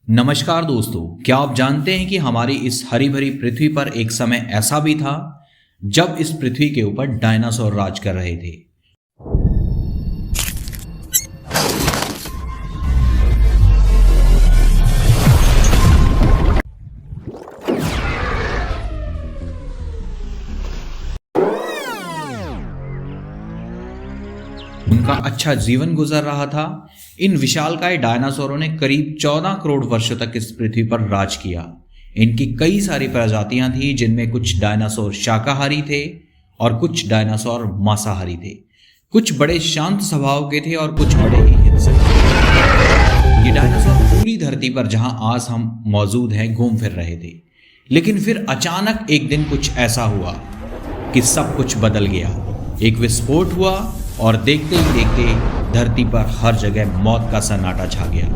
नमस्कार दोस्तों, क्या आप जानते हैं कि हमारी इस हरी भरी पृथ्वी पर एक समय ऐसा भी था जब इस पृथ्वी के ऊपर डायनासोर राज कर रहे थे। उनका अच्छा जीवन गुजर रहा था। इन विशालकाय डायनासोरों ने करीब 14 करोड़ वर्षों तक इस पृथ्वी पर राज किया। इनकी कई सारी प्रजातियां थी, जिनमें कुछ डायनासोर शाकाहारी थे और कुछ डायनासोर मांसाहारी थे। कुछ बड़े शांत स्वभाव के थे और कुछ बड़े ही हिंसक। ये डायनासोर पूरी धरती पर जहां आज हम मौजूद हैं घूम फिर रहे थे। लेकिन फिर अचानक एक दिन कुछ ऐसा हुआ कि सब कुछ बदल गया। एक विस्फोट हुआ और देखते ही देखते धरती पर हर जगह मौत का सन्नाटा छा गया।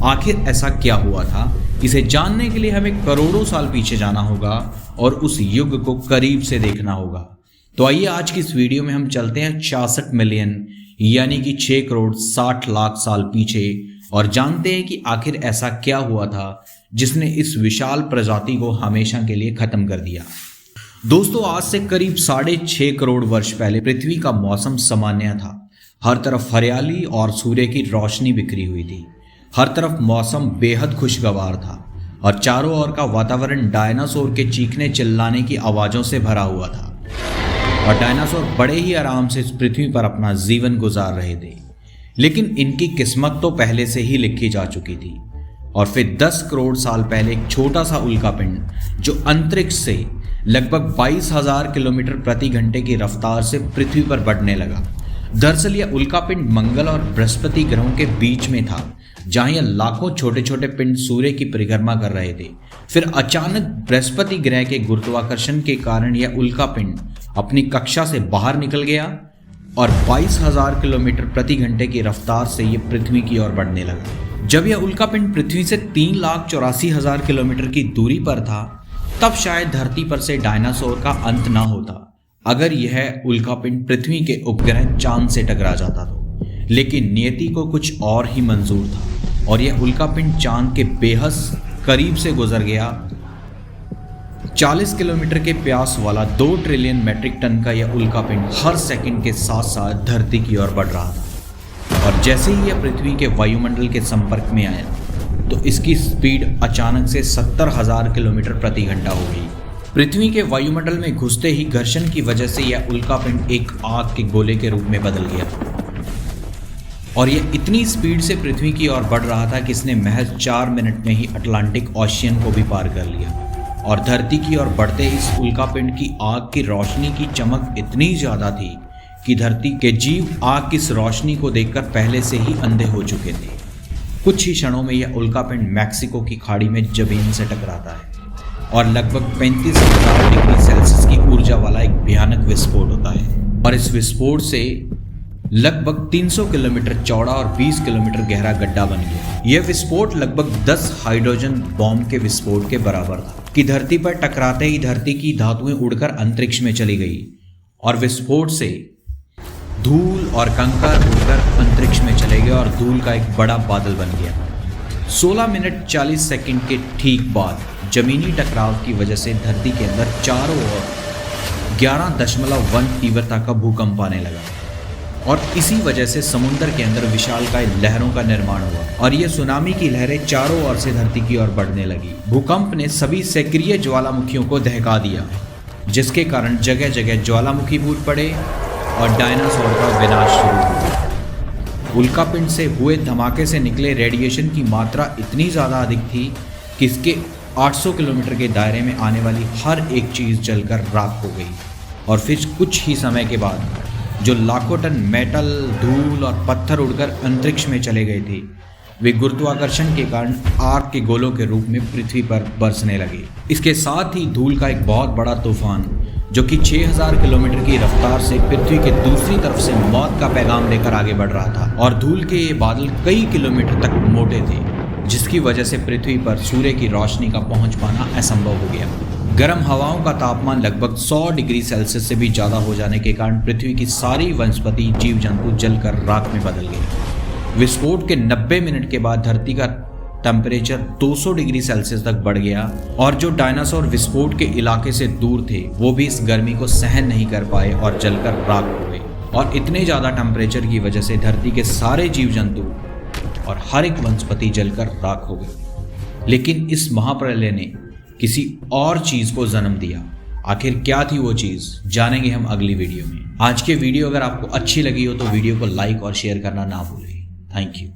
आखिर ऐसा क्या हुआ था, इसे जानने के लिए हमें करोड़ों साल पीछे जाना होगा और उस युग को करीब से देखना होगा। तो आइए आज की इस वीडियो में हम चलते हैं 66 मिलियन यानी कि 6 करोड़ 60 लाख साल पीछे और जानते हैं कि आखिर ऐसा क्या हुआ था जिसने इस विशाल प्रजाति को हमेशा के लिए खत्म कर दिया। दोस्तों, आज से करीब 6.5 करोड़ वर्ष पहले पृथ्वी का मौसम सामान्य था। हर तरफ हरियाली और सूर्य की रोशनी बिखरी हुई थी। हर तरफ मौसम बेहद खुशगवार था और चारों ओर का वातावरण डायनासोर के चीखने चिल्लाने की आवाज़ों से भरा हुआ था। और डायनासोर बड़े ही आराम से इस पृथ्वी पर अपना जीवन गुजार रहे थे। लेकिन इनकी किस्मत तो पहले से ही लिखी जा चुकी थी। और फिर 10 करोड़ साल पहले एक छोटा सा उल्कापिंड जो अंतरिक्ष से लगभग 22,000 किलोमीटर प्रति घंटे की रफ्तार से पृथ्वी पर बढ़ने लगा। दरअसल यह उल्कापिंड मंगल और बृहस्पति ग्रहों के बीच में था, जहां यह लाखों छोटे छोटे पिंड सूर्य की परिक्रमा कर रहे थे। फिर अचानक बृहस्पति ग्रह के गुरुत्वाकर्षण के कारण यह उल्कापिंड अपनी कक्षा से बाहर निकल गया और 22,000 किलोमीटर प्रति घंटे की रफ्तार से यह पृथ्वी की ओर बढ़ने लगा। जब यह उल्कापिंड पृथ्वी से 3,84,000 किलोमीटर की दूरी पर था, तब शायद धरती पर से डायनासोर का अंत ना होता अगर यह उल्कापिंड पृथ्वी के उपग्रह चांद से टकरा जाता तो। लेकिन नियति को कुछ और ही मंजूर था और यह उल्कापिंड चांद के बेहद करीब से गुजर गया। 40 किलोमीटर के व्यास वाला 2 ट्रिलियन मैट्रिक टन का यह उल्कापिंड हर सेकंड के साथ साथ धरती की ओर बढ़ रहा था। और जैसे ही यह पृथ्वी के वायुमंडल के संपर्क में आया तो इसकी स्पीड अचानक से 70,000 किलोमीटर प्रति घंटा हो गई। पृथ्वी के वायुमंडल में घुसते ही घर्षण की वजह से यह उल्कापिंड एक आग के गोले के रूप में बदल गया और यह इतनी स्पीड से पृथ्वी की ओर बढ़ रहा था कि इसने महज 4 मिनट में ही अटलांटिक ओशियन को भी पार कर लिया। और धरती की ओर बढ़ते इस उल्कापिंड की आग की रोशनी की चमक इतनी ज़्यादा थी कि धरती के जीव आग की इस रोशनी को देखकर पहले से ही अंधे हो चुके थे। कुछ ही क्षणों में यह उल्कापिंड मैक्सिको की खाड़ी में जमीन से टकराता है और लगभग 35,000 डिग्री सेल्सियस की ऊर्जा वाला एक भयानक विस्फोट होता है। और इस विस्फोट से लगभग 300 किलोमीटर चौड़ा और 20 किलोमीटर गहरा गड्ढा बन गया। यह विस्फोट लगभग 10 हाइड्रोजन बॉम्ब के विस्फोट के बराबर था कि धरती पर टकराते ही धरती की धातुएं उड़कर अंतरिक्ष में चली गई और विस्फोट से धूल और कंकर उड़कर अंतरिक्ष में चले गए और धूल का एक बड़ा बादल बन गया। 16 मिनट 40 सेकंड के ठीक बाद जमीनी टकराव की वजह से धरती के अंदर चारों ओर 11.1 तीव्रता का भूकंप आने लगा और इसी वजह से समुद्र के अंदर विशालकाय लहरों का निर्माण हुआ और ये सुनामी की लहरें चारों ओर से धरती की ओर बढ़ने लगी। भूकंप ने सभी सक्रिय ज्वालामुखियों को दहका दिया, जिसके कारण जगह जगह ज्वालामुखी फूट पड़े और डायनासोर का विनाश शुरू हुआ। उल्कापिंड से हुए धमाके से निकले रेडिएशन की मात्रा इतनी ज़्यादा अधिक थी कि इसके 800 किलोमीटर के दायरे में आने वाली हर एक चीज़ जलकर राख हो गई। और फिर कुछ ही समय के बाद जो लाखों टन मेटल, धूल और पत्थर उड़कर अंतरिक्ष में चले गए थे, वे गुरुत्वाकर्षण के कारण आग के गोलों के रूप में पृथ्वी पर बरसने लगे। इसके साथ ही धूल का एक बहुत बड़ा तूफान जो कि 6,000 किलोमीटर की रफ्तार से पृथ्वी के दूसरी तरफ से मौत का पैगाम लेकर आगे बढ़ रहा था। और धूल के ये बादल कई किलोमीटर तक मोटे थे, जिसकी वजह से पृथ्वी पर सूर्य की रोशनी का पहुंच पाना असंभव हो गया। गर्म हवाओं का तापमान लगभग 100 डिग्री सेल्सियस से भी ज़्यादा हो जाने के कारण पृथ्वी की सारी वनस्पति जीव जंतु जलकर राख में बदल गए। विस्फोट के 90 मिनट के बाद धरती का टेम्परेचर 200 डिग्री सेल्सियस तक बढ़ गया और जो डायनासोर विस्फोट के इलाके से दूर थे वो भी इस गर्मी को सहन नहीं कर पाए और जलकर राख हो गए। और इतने ज़्यादा टेम्परेचर की वजह से धरती के सारे जीव जंतु और हर एक वनस्पति जलकर राख हो गई। लेकिन इस महाप्रलय ने किसी और चीज़ को जन्म दिया। आखिर क्या थी वो चीज़, जानेंगे हम अगली वीडियो में। आज के वीडियो अगर आपको अच्छी लगी हो तो वीडियो को लाइक और शेयर करना ना भूलें। Thank you.